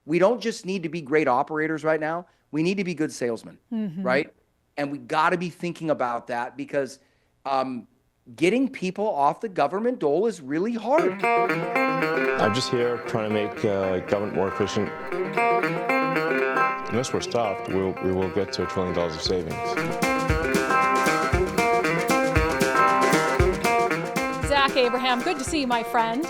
we don't just need to be great operators right now. We need to be good salesmen, right? And we got to be thinking about that because getting people off the government dole is really hard. I'm just here trying to make government more efficient. Unless we're stopped, we will get to $1 trillion of savings. Zach Abraham, good to see you, my friend.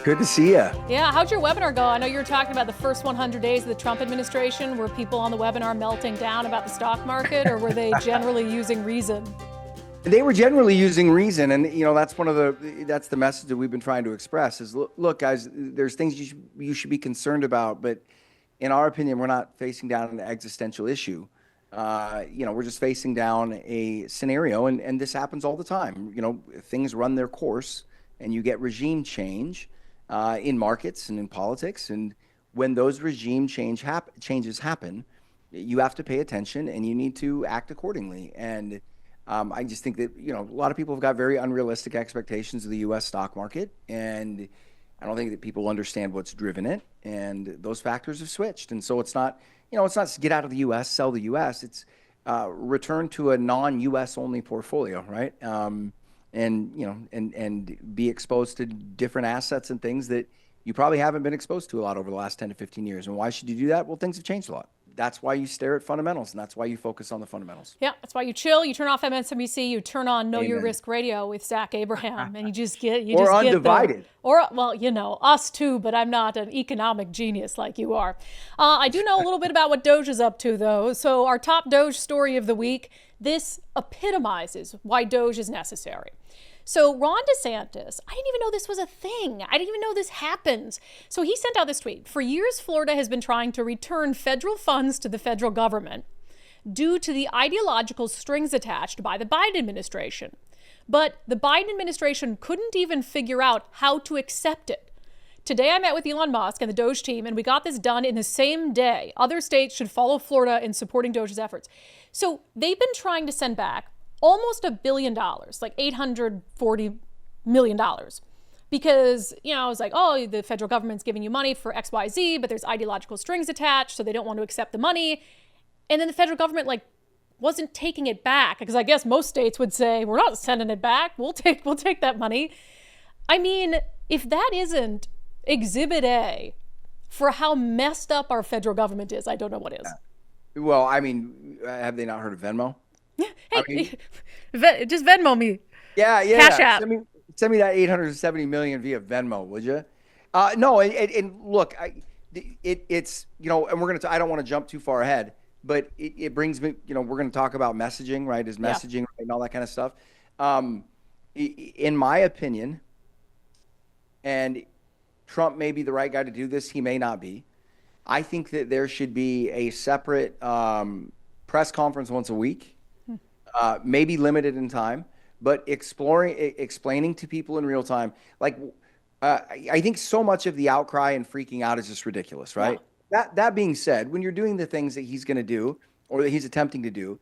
Good to see you. Yeah, how'd your webinar go? I know you were talking about the first 100 days of the Trump administration. Were people on the webinar melting down about the stock market, or were they generally using reason? They were generally using reason, and that's that's the message that we've been trying to express is, look, guys, there's things you should be concerned about, but in our opinion, we're not facing down an existential issue. We're just facing down a scenario, and this happens all the time. Things run their course, and you get regime change in markets and in politics, and when those regime changes happen, you have to pay attention and you need to act accordingly. And I just think that, a lot of people have got very unrealistic expectations of the U.S. stock market, and I don't think that people understand what's driven it, and those factors have switched. And so it's not, it's not get out of the U.S., sell the U.S., it's return to a non-U.S. only portfolio, right? And be exposed to different assets and things that you probably haven't been exposed to a lot over the last 10 to 15 years. And why should you do that? Well, things have changed a lot. That's why you stare at fundamentals, and that's why you focus on the fundamentals. Yeah, that's why you chill. You turn off MSNBC. You turn on Know Amen. Your Risk Radio with Zach Abraham, and you just get or undivided. Us too. But I'm not an economic genius like you are. I do know a little bit about what Doge is up to, though. So our top Doge story of the week. This epitomizes why Doge is necessary. So Ron DeSantis, I didn't even know this was a thing. I didn't even know this happens. So he sent out this tweet. For years, Florida has been trying to return federal funds to the federal government due to the ideological strings attached by the Biden administration. But the Biden administration couldn't even figure out how to accept it. Today, I met with Elon Musk and the Doge team, and we got this done in the same day. Other states should follow Florida in supporting Doge's efforts. So they've been trying to send back almost $1 billion, like $840 million. Because, it's like, oh, the federal government's giving you money for XYZ, but there's ideological strings attached, so they don't want to accept the money. And then the federal government, wasn't taking it back, because I guess most states would say, we're not sending it back. We'll take that money. I mean, if that isn't Exhibit A for how messed up our federal government is, I don't know what is. Well, I mean, have they not heard of Venmo? Yeah. Hey, just Venmo me. Yeah. Cash App. Send me that $870 million via Venmo, would you? No, and look, it's and we're gonna. I don't want to jump too far ahead, but it brings me. We're gonna talk about messaging, right? Is messaging right, and all that kind of stuff. In my opinion, and Trump may be the right guy to do this. He may not be. I think that there should be a separate press conference once a week. Maybe limited in time, but explaining to people in real time. I think so much of the outcry and freaking out is just ridiculous, right? Yeah. That being said, when you're doing the things that he's going to do or that he's attempting to do,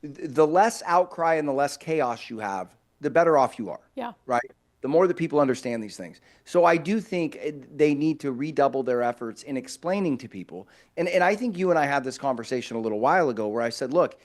the less outcry and the less chaos you have, the better off you are. Yeah. Right. The more that people understand these things. So I do think they need to redouble their efforts in explaining to people. And I think you and I had this conversation a little while ago where I said, look,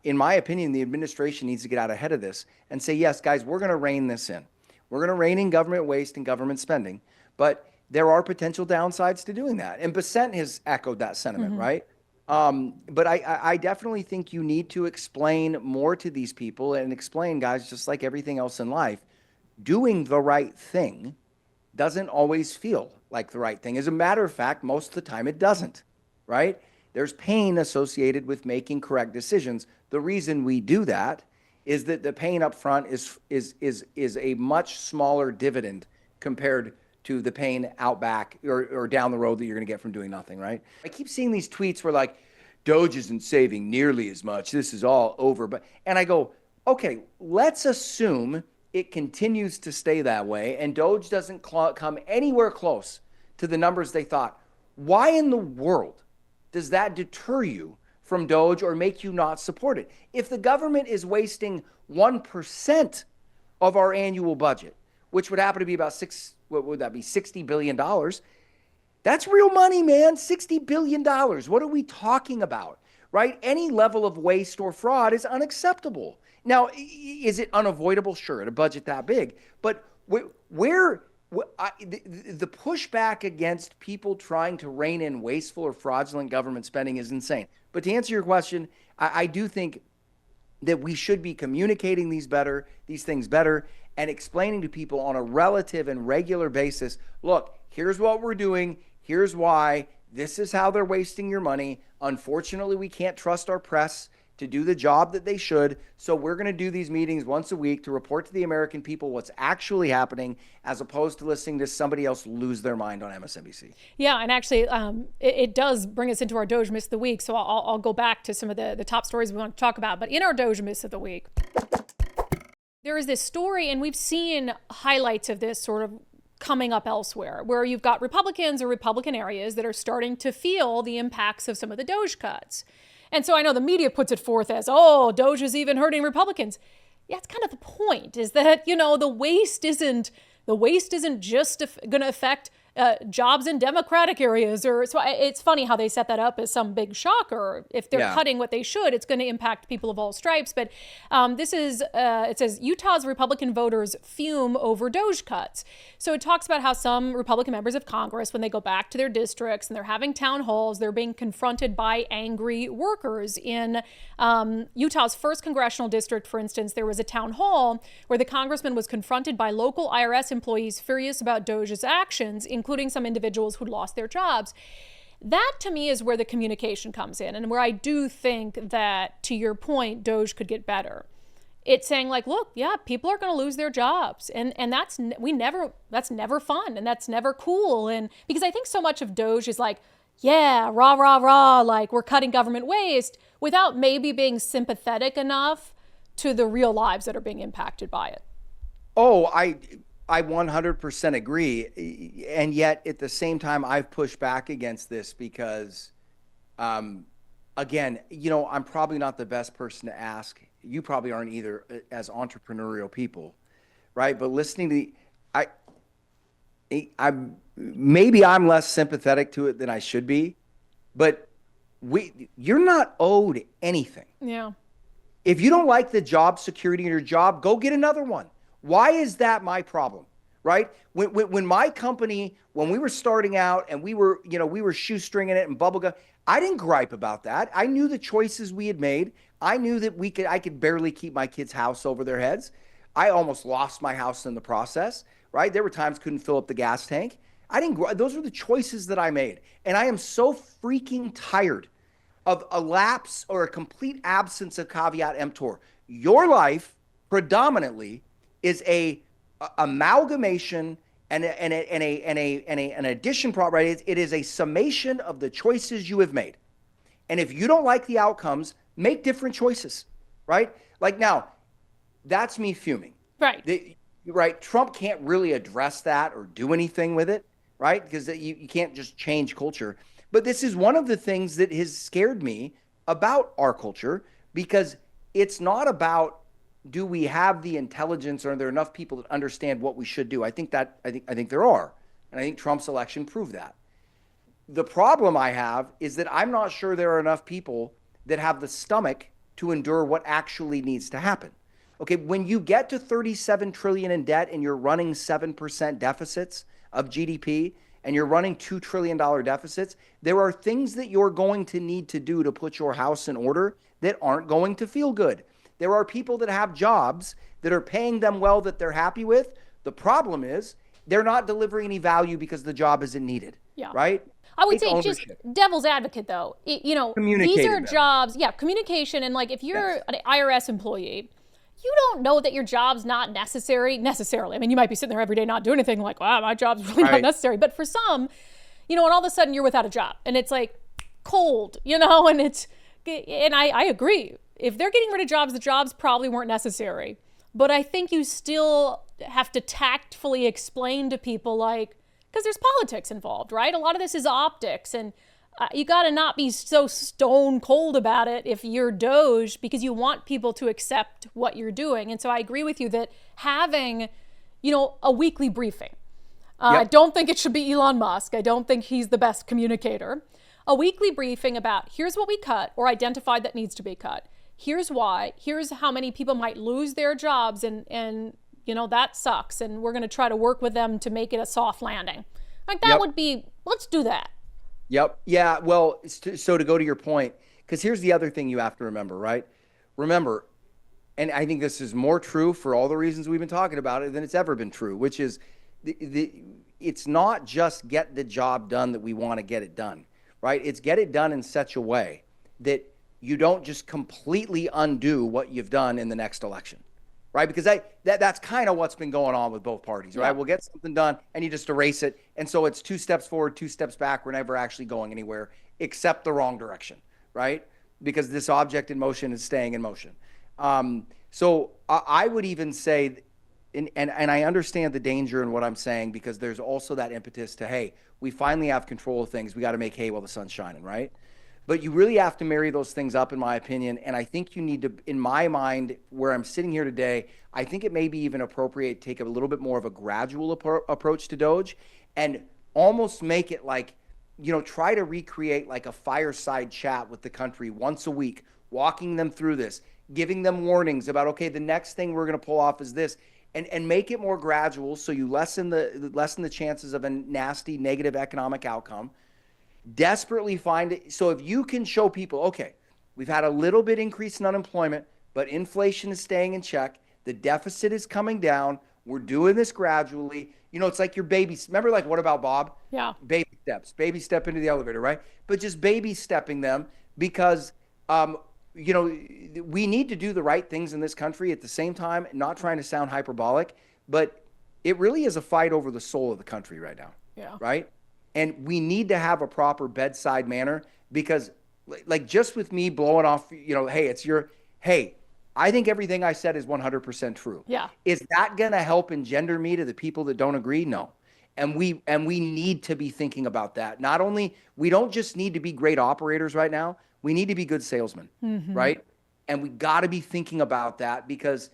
in my opinion, the administration needs to get out ahead of this and say, yes, guys, we're going to rein this in. We're going to rein in government waste and government spending. But there are potential downsides to doing that. And Bessent has echoed that sentiment, right? But I definitely think you need to explain more to these people and explain, guys, just like everything else in life, doing the right thing doesn't always feel like the right thing. As a matter of fact, most of the time it doesn't, right? There's pain associated with making correct decisions. The reason we do that is that the pain up front is a much smaller dividend compared to the pain out back or down the road that you're going to get from doing nothing, right? I keep seeing these tweets where Doge isn't saving nearly as much. This is all over. And I go, okay, let's assume it continues to stay that way and Doge doesn't come anywhere close to the numbers they thought. Why in the world does that deter you from Doge or make you not support it? If the government is wasting 1% of our annual budget, which would happen to be about $60 billion, That's real money, man. $60 billion. What are we talking about, right? Any level of waste or fraud is unacceptable. Now, is it unavoidable? Sure, at a budget that big. But the pushback against people trying to rein in wasteful or fraudulent government spending is insane. But to answer your question, I do think that we should be communicating these things better, and explaining to people on a relative and regular basis, look, here's what we're doing. Here's why. This is how they're wasting your money. Unfortunately, we can't trust our press to do the job that they should. So we're going to do these meetings once a week to report to the American people what's actually happening, as opposed to listening to somebody else lose their mind on MSNBC. Yeah, and actually, it does bring us into our Doge Miss of the Week. So I'll go back to some of the top stories we want to talk about. But in our Doge Miss of the Week, there is this story, and we've seen highlights of this sort of coming up elsewhere, where you've got Republicans or Republican areas that are starting to feel the impacts of some of the Doge cuts. And so I know the media puts it forth as, oh, Doge is even hurting Republicans. Yeah, it's kind of the point, is that, the waste isn't just going to affect jobs in Democratic areas. So it's funny how they set that up as some big shocker. If they're cutting what they should, it's going to impact people of all stripes. But it says Utah's Republican voters fume over Doge cuts. So it talks about how some Republican members of Congress, when they go back to their districts and they're having town halls, they're being confronted by angry workers. In Utah's 1st congressional district, for instance, there was a town hall where the congressman was confronted by local IRS employees furious about Doge's actions, including some individuals who'd lost their jobs. That, to me, is where the communication comes in, and where I do think that, to your point, Doge could get better. It's saying, like, look, yeah, people are going to lose their jobs, and that's never fun, and that's never cool. And because I think so much of Doge is like, yeah, rah, rah, rah, like we're cutting government waste, without maybe being sympathetic enough to the real lives that are being impacted by it. Oh, I 100% agree. And yet at the same time, I've pushed back against this because, again, I'm probably not the best person to ask. You probably aren't either, as entrepreneurial people, right? But listening to maybe I'm less sympathetic to it than I should be, but you're not owed anything. Yeah. If you don't like the job security in your job, go get another one. Why is that my problem, right? When my company, when we were starting out and we were shoestringing it and bubblegum, I didn't gripe about that. I knew the choices we had made. I knew that I could barely keep my kids' house over their heads. I almost lost my house in the process, right? There were times couldn't fill up the gas tank. Those were the choices that I made. And I am so freaking tired of a lapse or a complete absence of caveat emptor. Your life predominantly is a amalgamation and an addition problem, right? It is a summation of the choices you have made. And if you don't like the outcomes, make different choices, right? Like now, that's me fuming. Right. Right. Trump can't really address that or do anything with it, right? Because you can't just change culture. But this is one of the things that has scared me about our culture, because it's not about, do we have the intelligence, or are there enough people that understand what we should do? I think there are. And I think Trump's election proved that. The problem I have is that I'm not sure there are enough people that have the stomach to endure what actually needs to happen. Okay, when you get to 37 trillion in debt and you're running 7% deficits of GDP and you're running $2 trillion deficits, there are things that you're going to need to do to put your house in order that aren't going to feel good. There are people that have jobs that are paying them well that they're happy with. The problem is they're not delivering any value because the job isn't needed, right? I would say, just devil's advocate, though, these are jobs, communication. And like, if you're an IRS employee, you don't know that your job's not necessarily. I mean, you might be sitting there every day not doing anything, like, wow, my job's really not necessary. But for some, and all of a sudden you're without a job and it's like cold, and I agree. If they're getting rid of jobs, the jobs probably weren't necessary. But I think you still have to tactfully explain to people, like, because there's politics involved, right? A lot of this is optics, and you got to not be so stone cold about it if you're Doge, because you want people to accept what you're doing. And so I agree with you that having, a weekly briefing I don't think it should be Elon Musk. I don't think he's the best communicator. A weekly briefing about here's what we cut or identified that needs to be cut. Here's why. Here's how many people might lose their jobs, and that sucks. And we're going to try to work with them to make it a soft landing. Like that would be, let's do that. Yep. Yeah. Well, so to go to your point, because here's the other thing you have to remember, right? Remember, and I think this is more true for all the reasons we've been talking about it than it's ever been true, which is it's not just get the job done that we want to get it done, right? It's get it done in such a way that you don't just completely undo what you've done in the next election, right? Because that's kind of what's been going on with both parties, right? We'll get something done and you just erase it. And so it's 2 steps forward, 2 steps back. We're never actually going anywhere except the wrong direction, right? Because this object in motion is staying in motion. So I would even say, and I understand the danger in what I'm saying, because there's also that impetus to, hey, we finally have control of things. We got to make hay while the sun's shining, right? But you really have to marry those things up, in my opinion. And I think you need to, in my mind, where I'm sitting here today, I think it may be even appropriate to take a little bit more of a gradual approach to DOGE and almost make it like, try to recreate like a fireside chat with the country once a week, walking them through this, giving them warnings about, okay, the next thing we're going to pull off is this, and make it more gradual so you lessen the chances of a nasty negative economic outcome. Desperately find it. So if you can show people, okay, we've had a little bit increase in unemployment, but inflation is staying in check. The deficit is coming down. We're doing this gradually. It's like your baby. Remember, like, what about Bob? Yeah. Baby steps. Baby step into the elevator, right? But just baby stepping them, because, we need to do the right things in this country at the same time, not trying to sound hyperbolic, but it really is a fight over the soul of the country right now. Yeah. Right? And we need to have a proper bedside manner, because like just with me blowing off, hey, I think everything I said is 100% true. Yeah. Is that going to help engender me to the people that don't agree? No. And we need to be thinking about that. Not only, we don't just need to be great operators right now, we need to be good salesmen, right? And we got to be thinking about that, because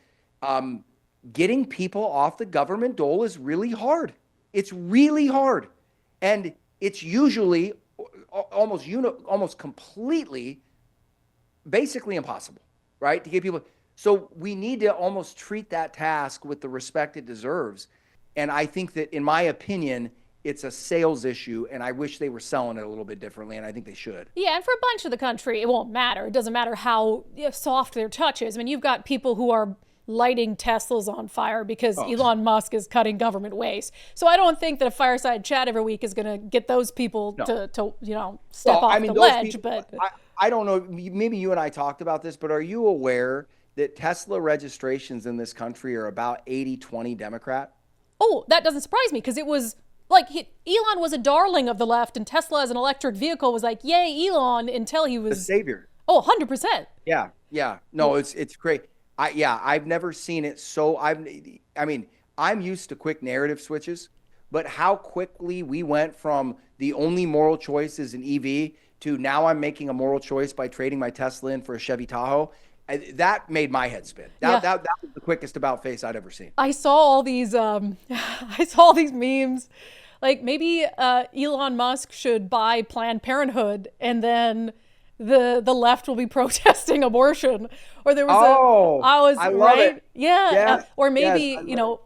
getting people off the government dole is really hard. It's really hard. And it's usually almost completely, basically impossible, right? To get people. So we need to almost treat that task with the respect it deserves. And I think that, in my opinion, it's a sales issue, and I wish they were selling it a little bit differently, and I think they should. Yeah, and for a bunch of the country, it won't matter. It doesn't matter how soft their touch is. I mean, you've got people who are lighting Teslas on fire because Elon Musk is cutting government waste. So I don't think that a fireside chat every week is going to get those people to step off the ledge. People, but I don't know. Maybe you and I talked about this, but are you aware that Tesla registrations in this country are about 80-20 Democrat? Oh, that doesn't surprise me, because it was like Elon was a darling of the left, and Tesla as an electric vehicle was like, yay, Elon, until he was the savior. Oh, 100%. Yeah. No, it's great. I've never seen it so. I'm used to quick narrative switches, but how quickly we went from the only moral choice is an EV to now I'm making a moral choice by trading my Tesla in for a Chevy Tahoe. That made my head spin. That was the quickest about face I'd ever seen. I saw all these memes. Like, maybe Elon Musk should buy Planned Parenthood, and then the left will be protesting abortion. Or there was I love it. Yeah. Yes, or maybe,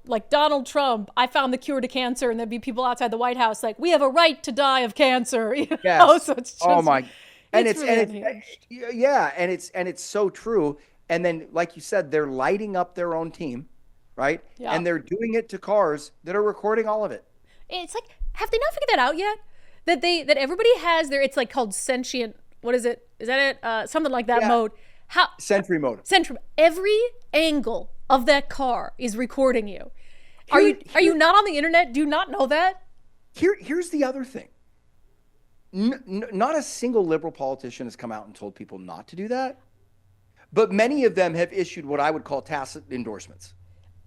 like Donald Trump, I found the cure to cancer, and there'd be people outside the White House like, we have a right to die of cancer. Yes. So it's just, and it's so true. And then, like you said, they're lighting up their own team, right? Yeah. And they're doing it to cars that are recording all of it. It's like, have they not figured that out yet? That everybody has it's like called sentient. What is it? Is that it? Something like that mode. Sentry mode. Every angle of that car is recording you. Are you not on the internet? Do you not know that? Here's the other thing. Not a single liberal politician has come out and told people not to do that, but many of them have issued what I would call tacit endorsements.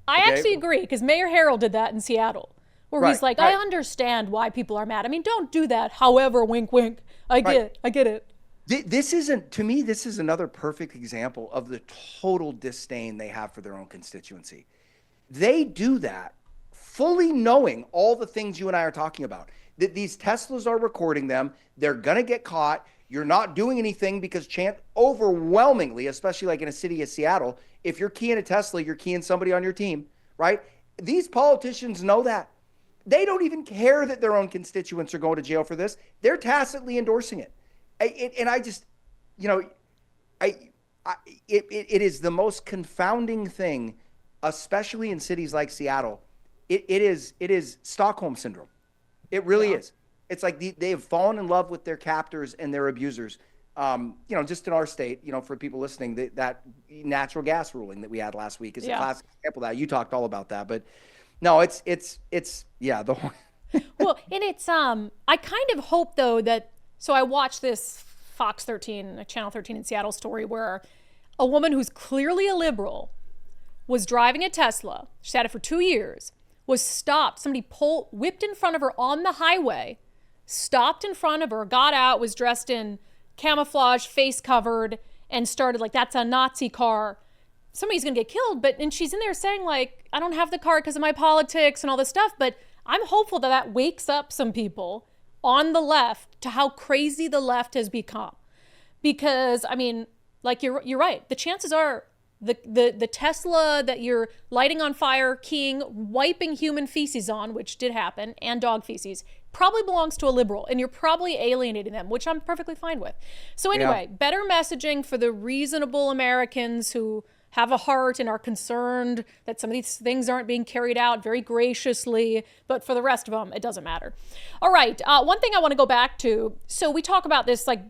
I actually agree, because Mayor Harrell did that in Seattle, where he's like, I understand why people are mad. I mean, don't do that. However, wink, wink. I get it. This is another perfect example of the total disdain they have for their own constituency. They do that fully knowing all the things you and I are talking about, that these Teslas are recording them. They're going to get caught. You're not doing anything because overwhelmingly, especially like in a city of Seattle, if you're keying a Tesla, you're keying somebody on your team, right? These politicians know that. They don't even care that their own constituents are going to jail for this. They're tacitly endorsing it. And I just, you know, it is the most confounding thing, especially in cities like Seattle. It is Stockholm syndrome. It really is. It's like they have fallen in love with their captors and their abusers. You know, just in our state, you know, for people listening, that natural gas ruling that we had last week is a classic example of that. You talked all about that, but no, it's the whole. Well, and it's I kind of hope though that, so I watched this Fox 13, Channel 13 in Seattle story where a woman who's clearly a liberal was driving a Tesla. She had it for 2 years, was stopped. Somebody whipped in front of her on the highway, stopped in front of her, got out, was dressed in camouflage, face covered, and started like, that's a Nazi car. Somebody's going to get killed. And she's in there saying like, I don't have the car because of my politics and all this stuff. But I'm hopeful that wakes up some people on the left to how crazy the left has become. Because, I mean, like you're right. The chances are the Tesla that you're lighting on fire, keying, wiping human feces on, which did happen, and dog feces, probably belongs to a liberal, and you're probably alienating them, which I'm perfectly fine with. So anyway, better messaging for the reasonable Americans who have a heart and are concerned that some of these things aren't being carried out very graciously, but for the rest of them, it doesn't matter. All right, one thing I want to go back to, so we talk about this like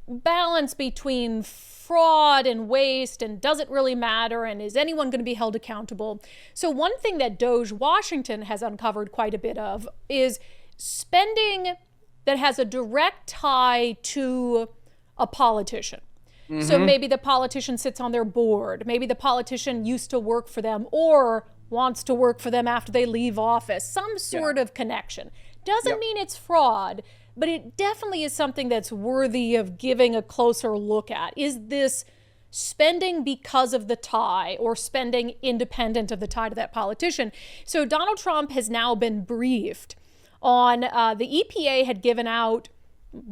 balance between fraud and waste, and does it really matter, and is anyone going to be held accountable? So one thing that DOGE Washington has uncovered quite a bit of is spending that has a direct tie to a politician. So maybe the politician sits on their board, maybe the politician used to work for them or wants to work for them after they leave office, some sort of connection. Doesn't mean it's fraud, but it definitely is something that's worthy of giving a closer look at. Is this spending because of the tie or spending independent of the tie to that politician? So Donald Trump has now been briefed on the EPA had given out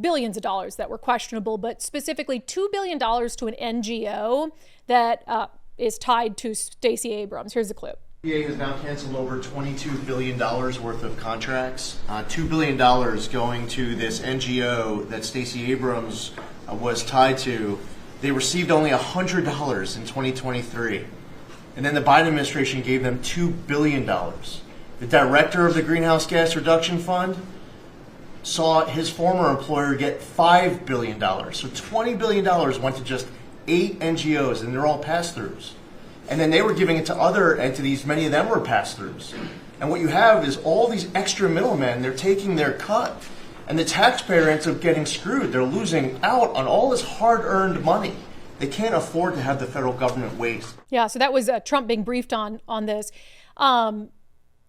billions of dollars that were questionable, but specifically $2 billion to an NGO that is tied to Stacey Abrams. Here's the clip. EPA has now canceled over $22 billion worth of contracts. $2 billion going to this NGO that Stacey Abrams was tied to. They received only $100 in 2023. And then the Biden administration gave them $2 billion. The director of the Greenhouse Gas Reduction Fund saw his former employer get $5 billion. So $20 billion went to just 8 NGOs, and they're all pass-throughs. And then they were giving it to other entities, many of them were pass-throughs. And what you have is all these extra middlemen, they're taking their cut. And the taxpayer ends up getting screwed. They're losing out on all this hard-earned money. They can't afford to have the federal government waste. Yeah, so that was Trump being briefed on this.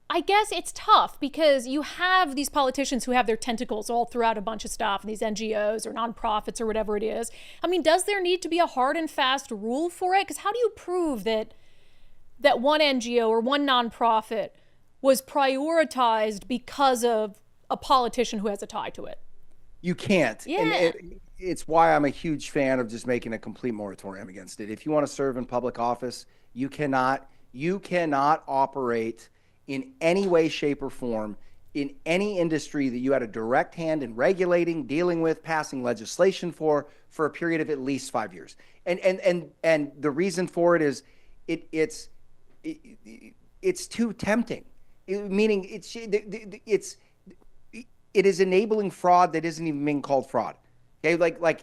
I guess it's tough because you have these politicians who have their tentacles all throughout a bunch of stuff, and these NGOs or nonprofits or whatever it is. I mean, does there need to be a hard and fast rule for it? Because how do you prove that one NGO or one nonprofit was prioritized because of a politician who has a tie to it? You can't. Yeah. And it's why I'm a huge fan of just making a complete moratorium against it. If you want to serve in public office, you cannot operate in any way, shape, or form in any industry that you had a direct hand in regulating, dealing with, passing legislation for a period of at least 5 years. And the reason for it is it's too tempting. Meaning it is enabling fraud that isn't even being called fraud. Okay,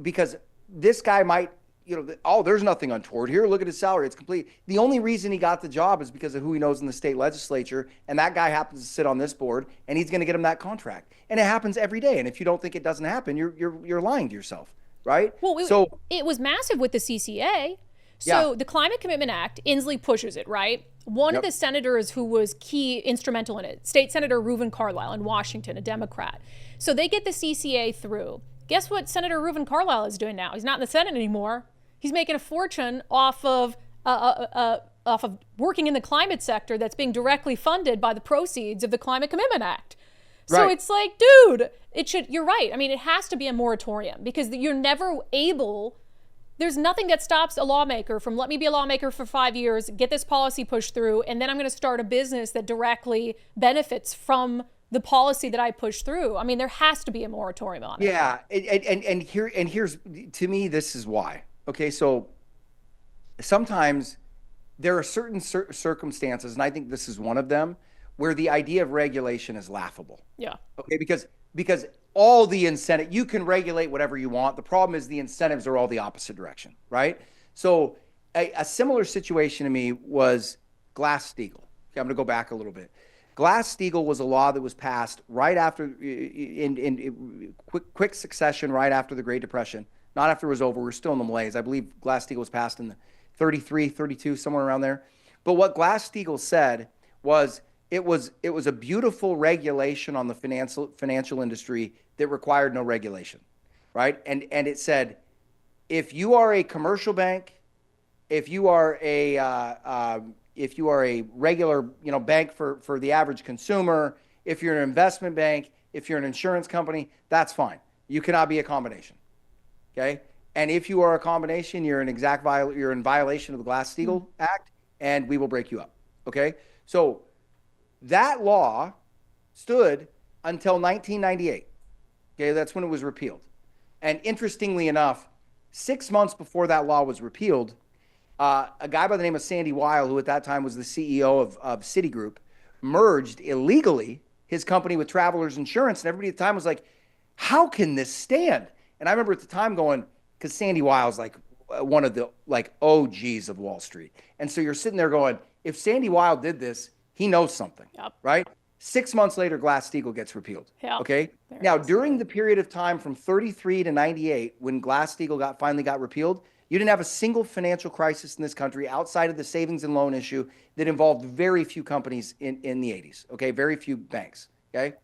because this guy might, there's nothing untoward here. Look at his salary. It's complete. The only reason he got the job is because of who he knows in the state legislature. And that guy happens to sit on this board, and he's going to get him that contract. And it happens every day. And if you don't think it doesn't happen, you're lying to yourself, right? Well, it was massive with the CCA. So the Climate Commitment Act, Inslee pushes it, right? One of the senators who was instrumental in it, State Senator Reuven Carlisle in Washington, a Democrat. So they get the CCA through. Guess what Senator Reuven Carlisle is doing now? He's not in the Senate anymore. He's making a fortune off of off of working in the climate sector that's being directly funded by the proceeds of the Climate Commitment Act. So Right. it's like, dude, you're right. I mean, it has to be a moratorium because you're never able, there's nothing that stops a lawmaker from, let me be a lawmaker for 5 years, get this policy pushed through, and then I'm going to start a business that directly benefits from the policy that I push through. I mean, there has to be a moratorium on it. Yeah, and here's, to me, this is why. Okay, so sometimes there are certain circumstances, and I think this is one of them, where the idea of regulation is laughable. Yeah. Okay, because all the incentive, you can regulate whatever you want. The problem is the incentives are all the opposite direction, right? So a similar situation to me was Glass-Steagall. Okay, I'm going to go back a little bit. Glass-Steagall was a law that was passed right after, in quick succession, right after the Great Depression. Not after it was over. We're still in the malaise. I believe Glass-Steagall was passed in the 33, 32, somewhere around there. But what Glass-Steagall said was it was a beautiful regulation on the financial industry that required no regulation, right? And it said, if you are a commercial bank, if you are a regular, bank for the average consumer, if you're an investment bank, if you're an insurance company, that's fine. You cannot be a combination. Okay. And if you are a combination, you're in violation of the Glass-Steagall Act, and we will break you up. Okay. So that law stood until 1998. Okay. That's when it was repealed. And interestingly enough, 6 months before that law was repealed, a guy by the name of Sandy Weil, who at that time was the CEO of Citigroup, merged illegally his company with Travelers Insurance. And everybody at the time was like, how can this stand? And I remember at the time going, because Sandy Weil's like one of the OGs of Wall Street. And so you're sitting there going, if Sandy Weil did this, he knows something, right? 6 months later, Glass-Steagall gets repealed. Yep. Okay. Now, during the period of time from 33 to 98, when Glass-Steagall finally got repealed, you didn't have a single financial crisis in this country outside of the savings and loan issue that involved very few companies in the 80s. Okay. Very few banks. Okay.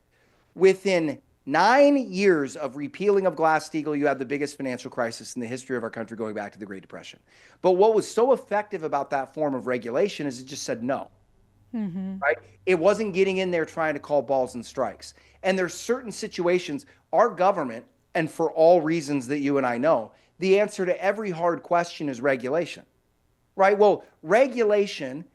Within 9 years of repealing of Glass-Steagall, you had the biggest financial crisis in the history of our country going back to the Great Depression. But what was so effective about that form of regulation is it just said no. Right? It wasn't getting in there trying to call balls and strikes. And there's certain situations, our government, and for all reasons that you and I know, the answer to every hard question is regulation. Right? Well, regulation,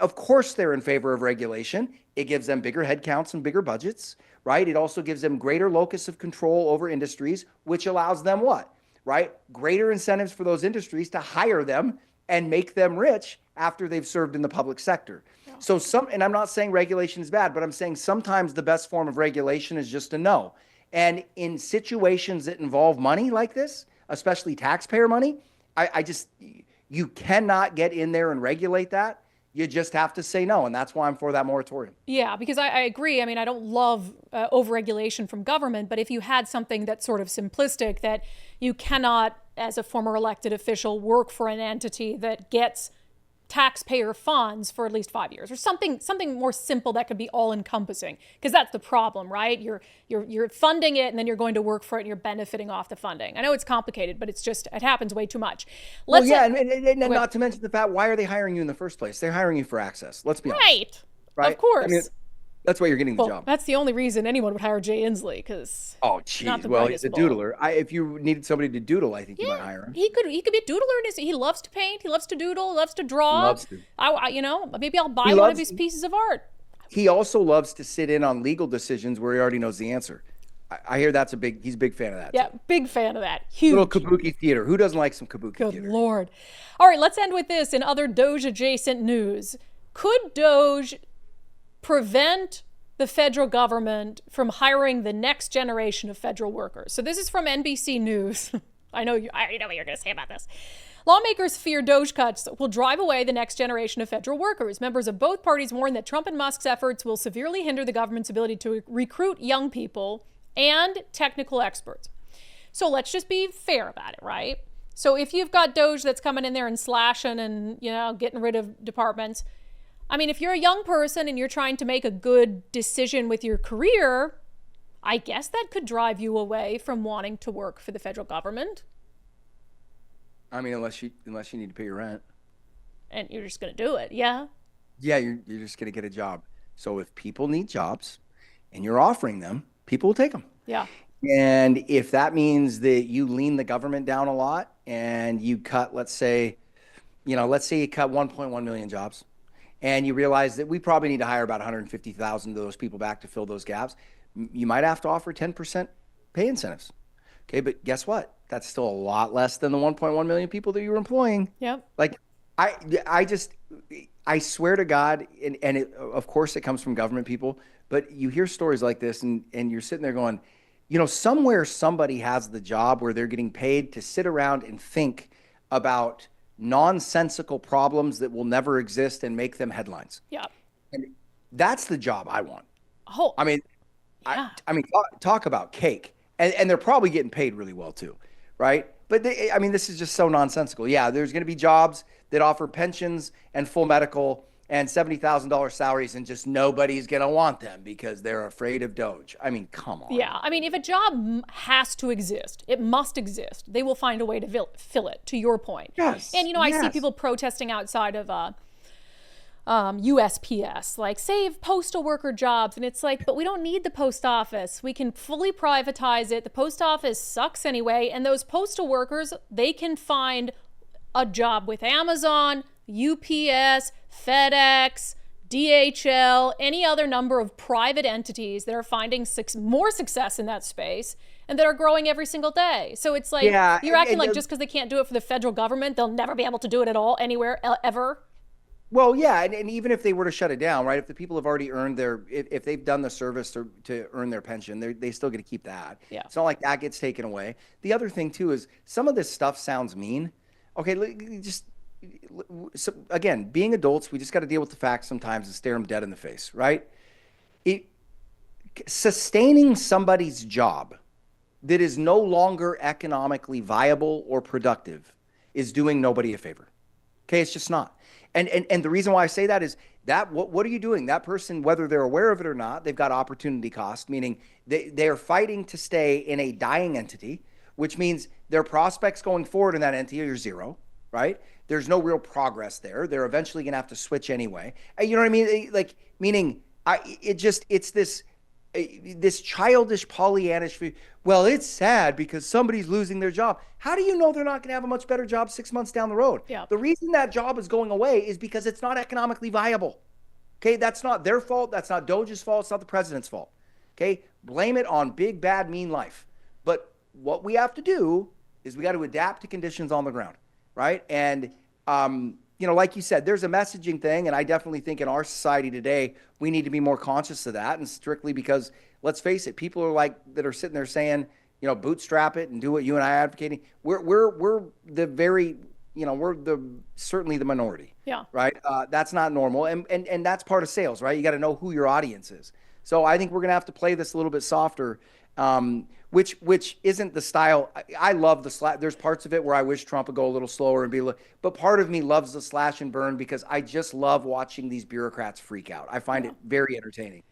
of course they're in favor of regulation. It gives them bigger headcounts and bigger budgets, right? It also gives them greater locus of control over industries, which allows them what? Right? Greater incentives for those industries to hire them and make them rich after they've served in the public sector. So and I'm not saying regulation is bad, but I'm saying sometimes the best form of regulation is just a no. And in situations that involve money like this, especially taxpayer money, you cannot get in there and regulate that. You just have to say no. And that's why I'm for that moratorium. Yeah, because I agree. I mean, I don't love overregulation from government, but if you had something that's sort of simplistic, that you cannot, as a former elected official, work for an entity that gets taxpayer funds for at least 5 years, or something more simple that could be all encompassing, because that's the problem, right? You're funding it and then you're going to work for it and you're benefiting off the funding. I know it's complicated, but it happens way too much. And not to mention the fact, why are they hiring you in the first place? They're hiring you for access. Let's be honest. Right? Of course. I mean, that's why you're getting the job. That's the only reason anyone would hire Jay Inslee, because well, he's a doodler. If you needed somebody to doodle, I think you might hire him. He could be a doodler. He loves to paint. He loves to doodle. Loves to draw. Loves to. Maybe I'll buy one of his pieces of art. He also loves to sit in on legal decisions where he already knows the answer. I hear he's a big fan of that. Yeah, big fan of that. Huge. Little kabuki theater. Who doesn't like some kabuki theater? Good Lord. All right, let's end with this. In other Doge adjacent news, could Doge prevent the federal government from hiring the next generation of federal workers? So this is from NBC News. I know what you're going to say about this. Lawmakers fear Doge cuts will drive away the next generation of federal workers. Members of both parties warn that Trump and Musk's efforts will severely hinder the government's ability to recruit young people and technical experts. So let's just be fair about it, right? So if you've got Doge that's coming in there and slashing and, getting rid of departments, I mean, if you're a young person and you're trying to make a good decision with your career, I guess that could drive you away from wanting to work for the federal government. I mean, unless you need to pay your rent. and you're just going to do it. Yeah. Yeah, you're just going to get a job. So if people need jobs and you're offering them, people will take them. Yeah. And if that means that you lean the government down a lot and you cut, let's say you cut 1.1 million jobs and you realize that we probably need to hire about 150,000 of those people back to fill those gaps, you might have to offer 10% pay incentives. Okay, but guess what? That's still a lot less than the 1.1 million people that you were employing. Yep. Like, I swear to God, and of course it comes from government people, but you hear stories like this and you're sitting there going, somewhere somebody has the job where they're getting paid to sit around and think about nonsensical problems that will never exist and make them headlines. Yeah. And that's the job I want. Oh, I mean, yeah. talk about cake. And they're probably getting paid really well too, right? But this is just so nonsensical. Yeah, there's going to be jobs that offer pensions and full medical and $70,000 salaries, and just nobody's going to want them because they're afraid of DOGE. I mean, come on. Yeah. I mean, if a job has to exist, it must exist. They will find a way to fill it, to your point. Yes. And, I see yes. people protesting outside of USPS, like save postal worker jobs. And it's like, but we don't need the post office. We can fully privatize it. The post office sucks anyway. And those postal workers, they can find a job with Amazon, UPS, FedEx, DHL, any other number of private entities that are finding more success in that space and that are growing every single day. So it's like, you're acting like just because they can't do it for the federal government, they'll never be able to do it at all, anywhere, ever. Well, yeah, and even if they were to shut it down, right? If the people have already earned if they've done the service to earn their pension, they still get to keep that. Yeah. It's not like that gets taken away. The other thing too is some of this stuff sounds mean. Okay, so again, being adults, we just got to deal with the facts sometimes and stare them dead in the face, right? Sustaining somebody's job that is no longer economically viable or productive is doing nobody a favor. Okay, it's just not. And the reason why I say that is that what are you doing? That person, whether they're aware of it or not, they've got opportunity cost, meaning they're fighting to stay in a dying entity, which means their prospects going forward in that entity are zero, right? There's no real progress there. They're eventually going to have to switch anyway. You know what I mean? Like, meaning it's this childish Pollyannish, well, it's sad because somebody's losing their job. How do you know they're not going to have a much better job 6 months down the road? Yeah. The reason that job is going away is because it's not economically viable. Okay, that's not their fault. That's not DOGE's fault. It's not the president's fault. Okay, blame it on big, bad, mean life. But what we have to do is we got to adapt to conditions on the ground, right? And, like you said, there's a messaging thing, and I definitely think in our society today, we need to be more conscious of that, and strictly because, let's face it, people that are sitting there saying, bootstrap it and do what you and I are advocating. We're certainly the minority. Yeah. Right. That's not normal. And that's part of sales, right? You got to know who your audience is. So I think we're going to have to play this a little bit softer, which isn't the style. I love the slash. There's parts of it where I wish Trump would go a little slower and but part of me loves the slash and burn because I just love watching these bureaucrats freak out. I find it very entertaining.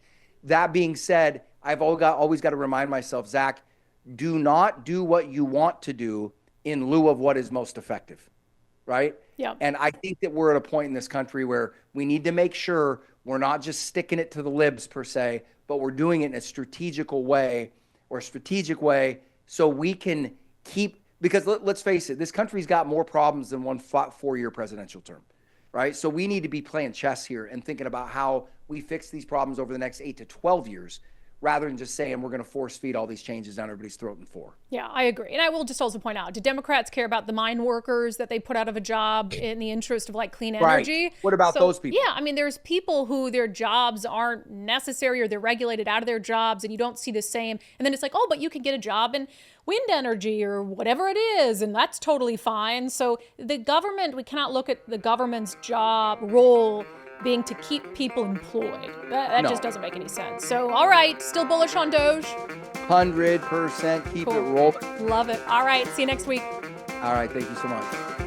That being said, I've always got to remind myself, Zach, do not do what you want to do in lieu of what is most effective, right? Yeah. And I think that we're at a point in this country where we need to make sure we're not just sticking it to the libs per se, but we're doing it in a strategic way so we can keep, because let's face it, this country's got more problems than one 4-year presidential term, right? So we need to be playing chess here and thinking about how we fix these problems over the next 8 to 12 years rather than just saying we're going to force feed all these changes down everybody's throat in 4. Yeah, I agree. And I will just also point out, do Democrats care about the mine workers that they put out of a job in the interest of clean energy? Right. What about those people? Yeah, I mean, there's people who their jobs aren't necessary or they're regulated out of their jobs and you don't see the same. And then it's like, oh, but you can get a job in wind energy or whatever it is, and that's totally fine. So the government, we cannot look at the government's role being to keep people employed. That just doesn't make any sense. So, all right, still bullish on DOGE? 100%. Keep it rolling. Love it. All right, see you next week. All right, thank you so much.